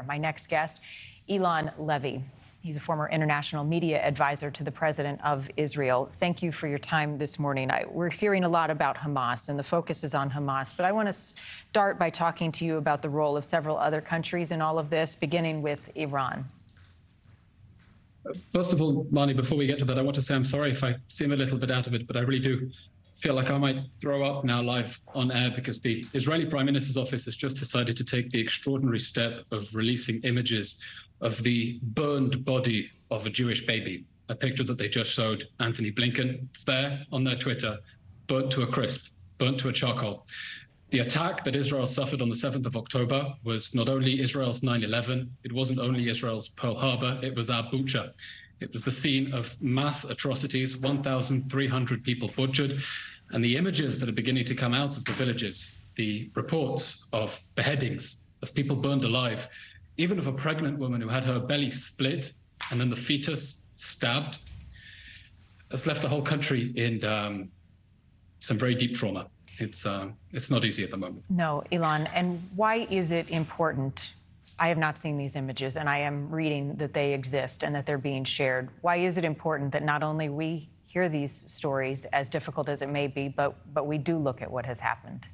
My next guest, Eylon Levy. He's a former international media advisor to the president of Israel. Thank you for your time this morning. We're hearing a lot about Hamas, and the focus is on Hamas. But I want to start by talking to you about the role of several other countries in all of this, beginning with Iran. First of all, Marnie, before we get to that, I want to say I'm sorry if I seem a little bit out of it, but I really do feel like I might throw up now live on air because the Israeli Prime Minister's office has just decided to take the extraordinary step of releasing images of the burned body of a Jewish baby, a picture that they just showed Antony Blinken. It's there on their Twitter, burnt to a crisp, burnt to a charcoal. The attack that Israel suffered on the 7th of October was not only Israel's 9/11, it wasn't only Israel's Pearl Harbor, it was our Bucha. It was the scene of mass atrocities, 1,300 people butchered, and the images that are beginning to come out of the villages, the reports of beheadings, of people burned alive, even of a pregnant woman who had her belly split and then the fetus stabbed, has left the whole country in some very deep trauma. It's not easy at the moment. No, Eylon, and why is it important? I have not seen these images, and I am reading that they exist and that they're being shared. Why is it important that not only we hear these stories, as difficult as it may be, but we do look at what has happened?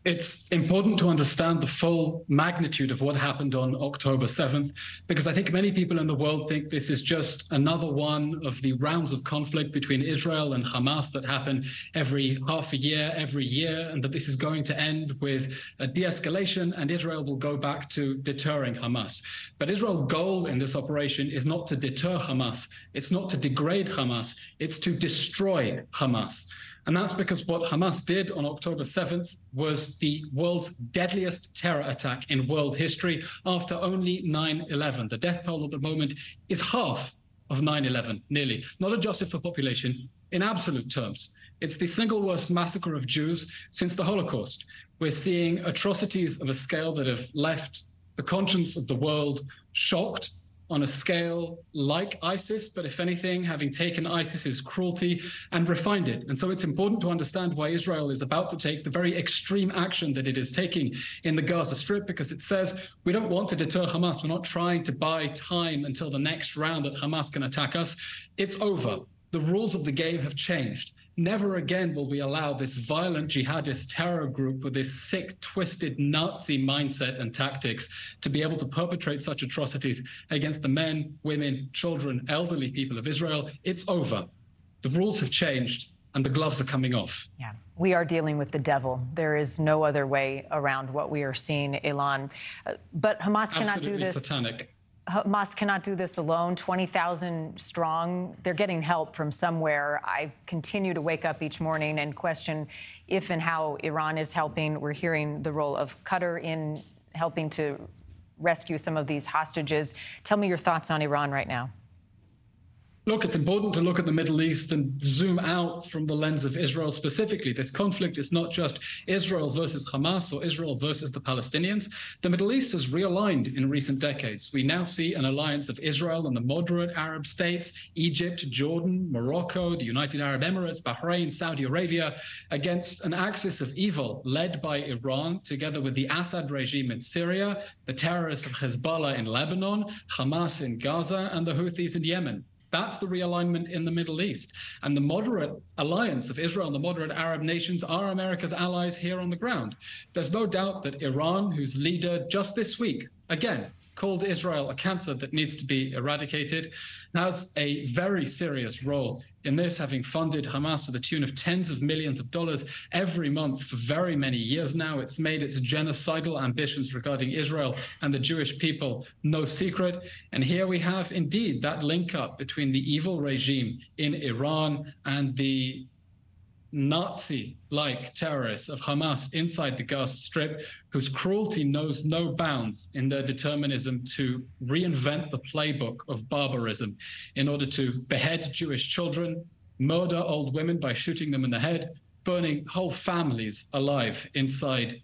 It's important to understand the full magnitude of what happened on October 7th, because I think many people in the world think this is just another one of the rounds of conflict between Israel and Hamas that happen every half a year, every year, and that this is going to end with a de-escalation and Israel will go back to deterring Hamas. But Israel's goal in this operation is not to deter Hamas. It's not to degrade Hamas. It's to destroy Hamas. And that's because what Hamas did on October 7th was the world's deadliest terror attack in world history after only 9/11. The death toll at the moment is half of 9/11, nearly, not adjusted for population, in absolute terms. It's the single worst massacre of Jews since the Holocaust. We're seeing atrocities of a scale that have left the conscience of the world shocked, on a scale like ISIS, but if anything, having taken ISIS's cruelty and refined it. And so it's important to understand why Israel is about to take the very extreme action that it is taking in the Gaza Strip, because it says, we don't want to deter Hamas. We're not trying to buy time until the next round that Hamas can attack us. It's over. The rules of the game have changed. Never again will we allow this violent jihadist terror group with this sick, twisted Nazi mindset and tactics to be able to perpetrate such atrocities against the men, women, children, elderly people of Israel. It's over. The rules have changed and the gloves are coming off. Yeah, we are dealing with the devil. There is no other way around what we are seeing, Eylon. But Hamas cannot do this. Absolutely satanic. Hamas cannot do this alone, 20,000 strong. They're getting help from somewhere. I continue to wake up each morning and question if and how Iran is helping. We're hearing the role of Qatar in helping to rescue some of these hostages. Tell me your thoughts on Iran right now. Look, it's important to look at the Middle East and zoom out from the lens of Israel specifically. This conflict is not just Israel versus Hamas or Israel versus the Palestinians. The Middle East has realigned in recent decades. We now see an alliance of Israel and the moderate Arab states, Egypt, Jordan, Morocco, the United Arab Emirates, Bahrain, Saudi Arabia, against an axis of evil led by Iran, together with the Assad regime in Syria, the terrorists of Hezbollah in Lebanon, Hamas in Gaza, and the Houthis in Yemen. That's the realignment in the Middle East. And the moderate alliance of Israel and the moderate Arab nations are America's allies here on the ground. There's no doubt that Iran, whose leader just this week, again, called Israel a cancer that needs to be eradicated, has a very serious role in this, having funded Hamas to the tune of tens of millions of dollars every month for very many years now. It's made its genocidal ambitions regarding Israel and the Jewish people no secret. And here we have indeed that link up between the evil regime in Iran and the Nazi-like terrorists of Hamas inside the Gaza Strip, whose cruelty knows no bounds in their determinism to reinvent the playbook of barbarism in order to behead Jewish children, murder old women by shooting them in the head, burning whole families alive inside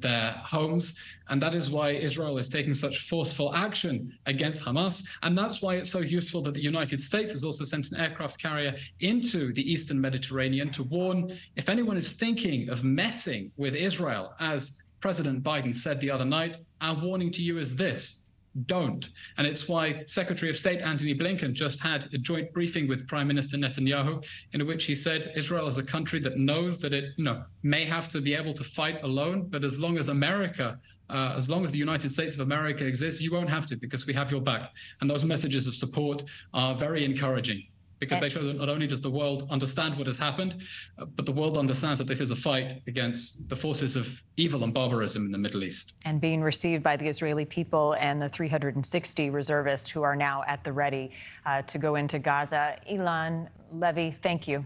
their homes. And that is why Israel is taking such forceful action against Hamas. And that's why it's so useful that the United States has also sent an aircraft carrier into the Eastern Mediterranean to warn if anyone is thinking of messing with Israel as President Biden said the other night, our warning to you is this: don't. And it's why Secretary of State Antony Blinken just had a joint briefing with Prime Minister Netanyahu, in which he said Israel is a country that knows that it may have to be able to fight alone, but as long as as long as the United States of America exists, you won't have to, because we have your back. And those messages of support are very encouraging, because they show that not only does the world understand what has happened, but the world understands that this is a fight against the forces of evil and barbarism in the Middle East. And being received by the Israeli people and the 360 reservists who are now at the ready to go into Gaza. Eylon, Levy, thank you.